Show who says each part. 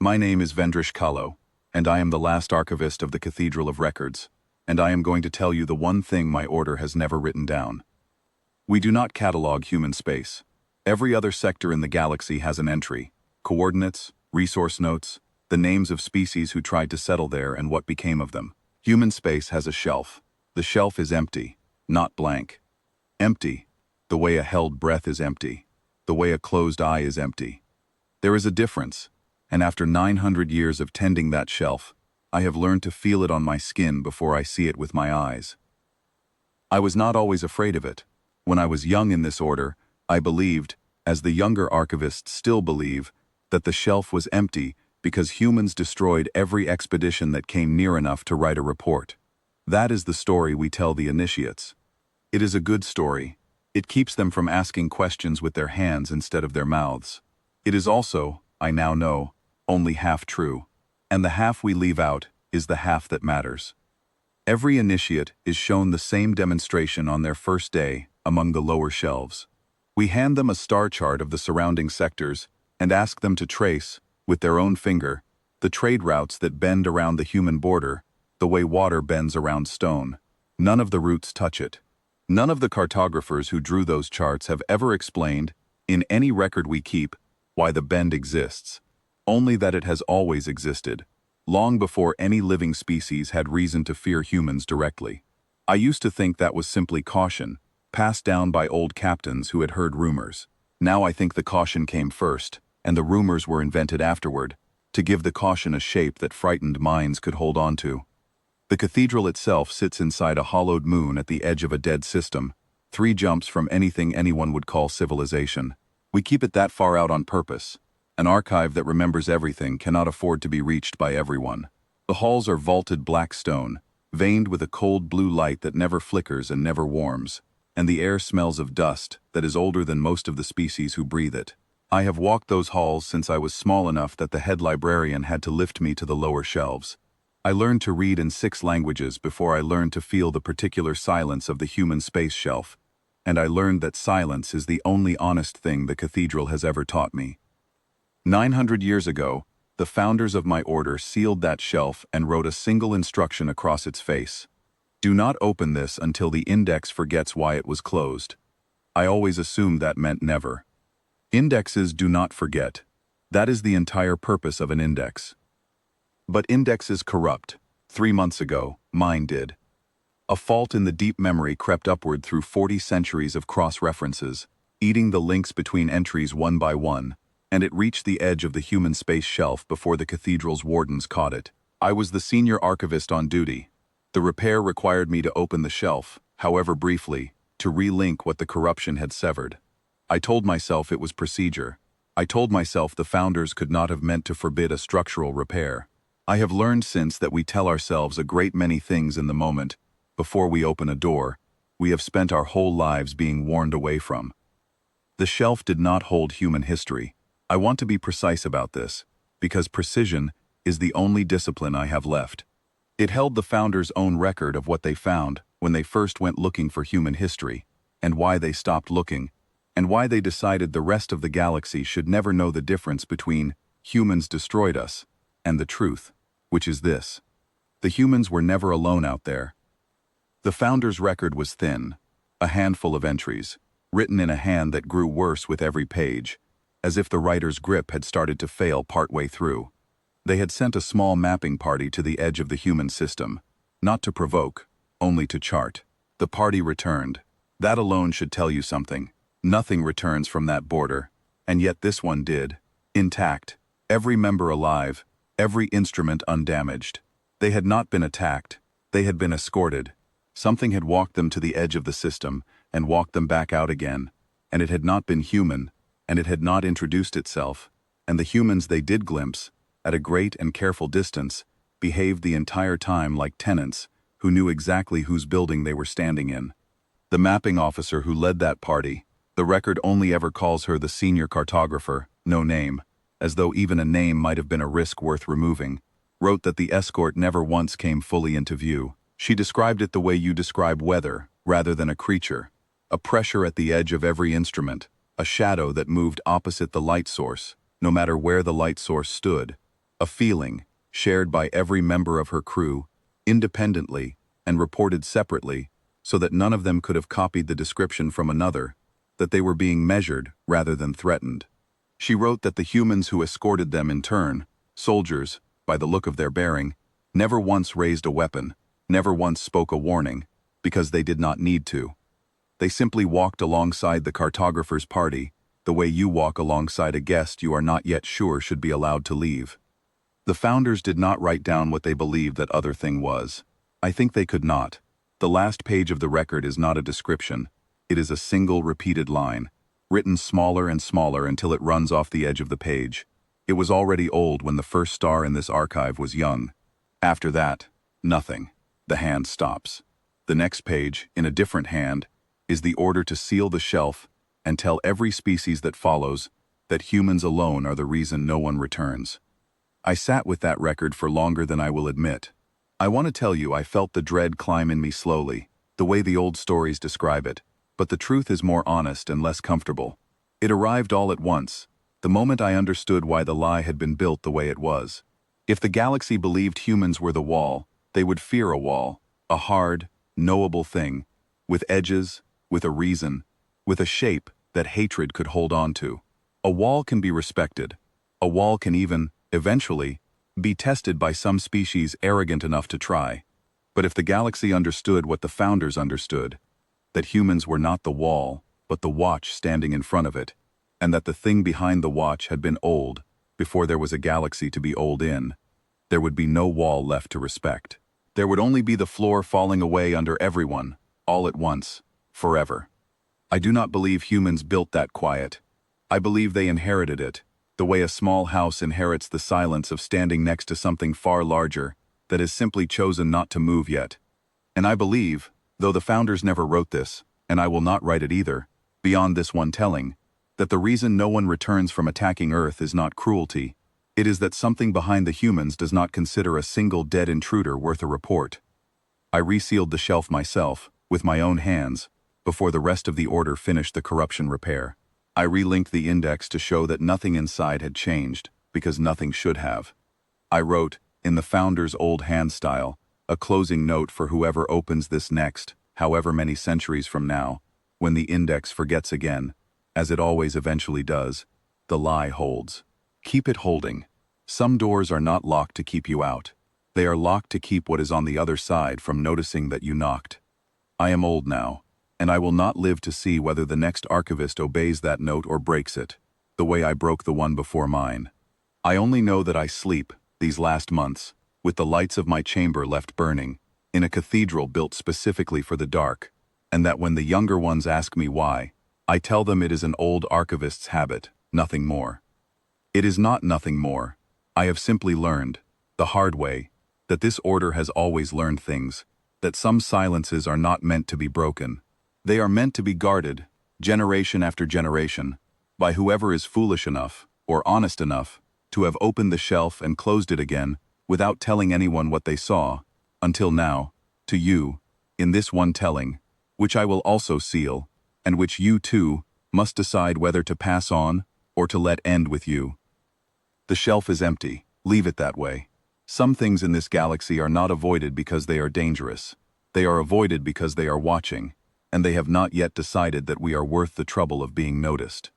Speaker 1: My name is Vendrish Kahlo, and I am the last archivist of the Cathedral of Records, and I am going to tell you the one thing my order has never written down. We do not catalog human space. Every other sector in the galaxy has an entry, coordinates, resource notes, the names of species who tried to settle there and what became of them. Human space has a shelf. The shelf is empty, not blank. Empty, the way a held breath is empty, the way a closed eye is empty. There is a difference, and after 900 years of tending that shelf, I have learned to feel it on my skin before I see it with my eyes. I was not always afraid of it. When I was young in this order, I believed, as the younger archivists still believe, that the shelf was empty because humans destroyed every expedition that came near enough to write a report. That is the story we tell the initiates. It is a good story. It keeps them from asking questions with their hands instead of their mouths. It is also, I now know, only half true, and the half we leave out is the half that matters. Every initiate is shown the same demonstration on their first day among the lower shelves. We hand them a star chart of the surrounding sectors and ask them to trace, with their own finger, the trade routes that bend around the human border, the way water bends around stone. None of the routes touch it. None of the cartographers who drew those charts have ever explained, in any record we keep, why the bend exists. Only that it has always existed, long before any living species had reason to fear humans directly. I used to think that was simply caution, passed down by old captains who had heard rumors. Now I think the caution came first, and the rumors were invented afterward, to give the caution a shape that frightened minds could hold on to. The cathedral itself sits inside a hollowed moon at the edge of a dead system, 3 jumps from anything anyone would call civilization. We keep it that far out on purpose. An archive that remembers everything cannot afford to be reached by everyone. The halls are vaulted black stone, veined with a cold blue light that never flickers and never warms, and the air smells of dust that is older than most of the species who breathe it. I have walked those halls since I was small enough that the head librarian had to lift me to the lower shelves. I learned to read in 6 languages before I learned to feel the particular silence of the human space shelf, and I learned that silence is the only honest thing the cathedral has ever taught me. 900 years ago, the founders of my order sealed that shelf and wrote a single instruction across its face. Do not open this until the index forgets why it was closed. I always assumed that meant never. Indexes do not forget. That is the entire purpose of an index. But indexes corrupt. 3 months ago, mine did. A fault in the deep memory crept upward through 40 centuries of cross-references, eating the links between entries one by one, and it reached the edge of the human space shelf before the cathedral's wardens caught it. I was the senior archivist on duty. The repair required me to open the shelf, however briefly, to relink what the corruption had severed. I told myself it was procedure. I told myself the founders could not have meant to forbid a structural repair. I have learned since that we tell ourselves a great many things in the moment. Before we open a door, we have spent our whole lives being warned away from. The shelf did not hold human history. I want to be precise about this, because precision is the only discipline I have left. It held the founders' own record of what they found when they first went looking for human history, and why they stopped looking, and why they decided the rest of the galaxy should never know the difference between humans destroyed us and the truth, which is this: the humans were never alone out there. The founders' record was thin, a handful of entries, written in a hand that grew worse with every page, as if the writer's grip had started to fail partway through. They had sent a small mapping party to the edge of the human system, not to provoke, only to chart. The party returned. That alone should tell you something. Nothing returns from that border, and yet this one did. Intact, every member alive, every instrument undamaged. They had not been attacked. They had been escorted. Something had walked them to the edge of the system and walked them back out again, and it had not been human, and it had not introduced itself, and the humans they did glimpse, at a great and careful distance, behaved the entire time like tenants who knew exactly whose building they were standing in. The mapping officer who led that party, the record only ever calls her the senior cartographer, no name, as though even a name might have been a risk worth removing, wrote that the escort never once came fully into view. She described it the way you describe weather, rather than a creature, a pressure at the edge of every instrument, a shadow that moved opposite the light source, no matter where the light source stood. A feeling, shared by every member of her crew, independently, and reported separately, so that none of them could have copied the description from another, that they were being measured rather than threatened. She wrote that the humans who escorted them in turn, soldiers, by the look of their bearing, never once raised a weapon, never once spoke a warning, because they did not need to. They simply walked alongside the cartographer's party, the way you walk alongside a guest you are not yet sure should be allowed to leave. The founders did not write down what they believed that other thing was. I think they could not. The last page of the record is not a description. It is a single repeated line, written smaller and smaller until it runs off the edge of the page. It was already old when the first star in this archive was young. After that, nothing. The hand stops. The next page, in a different hand, is the order to seal the shelf and tell every species that follows that humans alone are the reason no one returns. I sat with that record for longer than I will admit. I want to tell you I felt the dread climb in me slowly, the way the old stories describe it, but the truth is more honest and less comfortable. It arrived all at once, the moment I understood why the lie had been built the way it was. If the galaxy believed humans were the wall, they would fear a wall, a hard, knowable thing, with edges, with a reason, with a shape that hatred could hold on to. A wall can be respected. A wall can even, eventually, be tested by some species arrogant enough to try. But if the galaxy understood what the founders understood, that humans were not the wall, but the watch standing in front of it, and that the thing behind the watch had been old before there was a galaxy to be old in, there would be no wall left to respect. There would only be the floor falling away under everyone, all at once, forever. I do not believe humans built that quiet. I believe they inherited it, the way a small house inherits the silence of standing next to something far larger that has simply chosen not to move yet. And I believe, though the founders never wrote this, and I will not write it either, beyond this one telling, that the reason no one returns from attacking Earth is not cruelty. It is that something behind the humans does not consider a single dead intruder worth a report. I resealed the shelf myself, with my own hands, before the rest of the order finished the corruption repair. I relinked the index to show that nothing inside had changed, because nothing should have. I wrote, in the founder's old hand style, a closing note for whoever opens this next, however many centuries from now, when the index forgets again, as it always eventually does, the lie holds. Keep it holding. Some doors are not locked to keep you out. They are locked to keep what is on the other side from noticing that you knocked. I am old now, and I will not live to see whether the next archivist obeys that note or breaks it, the way I broke the one before mine. I only know that I sleep, these last months, with the lights of my chamber left burning, in a cathedral built specifically for the dark, and that when the younger ones ask me why, I tell them it is an old archivist's habit, nothing more. It is not nothing more. I have simply learned, the hard way, that this order has always learned things, that some silences are not meant to be broken. They are meant to be guarded, generation after generation, by whoever is foolish enough, or honest enough, to have opened the shelf and closed it again, without telling anyone what they saw, until now, to you, in this one telling, which I will also seal, and which you too must decide whether to pass on or to let end with you. The shelf is empty. Leave it that way. Some things in this galaxy are not avoided because they are dangerous. They are avoided because they are watching, and they have not yet decided that we are worth the trouble of being noticed.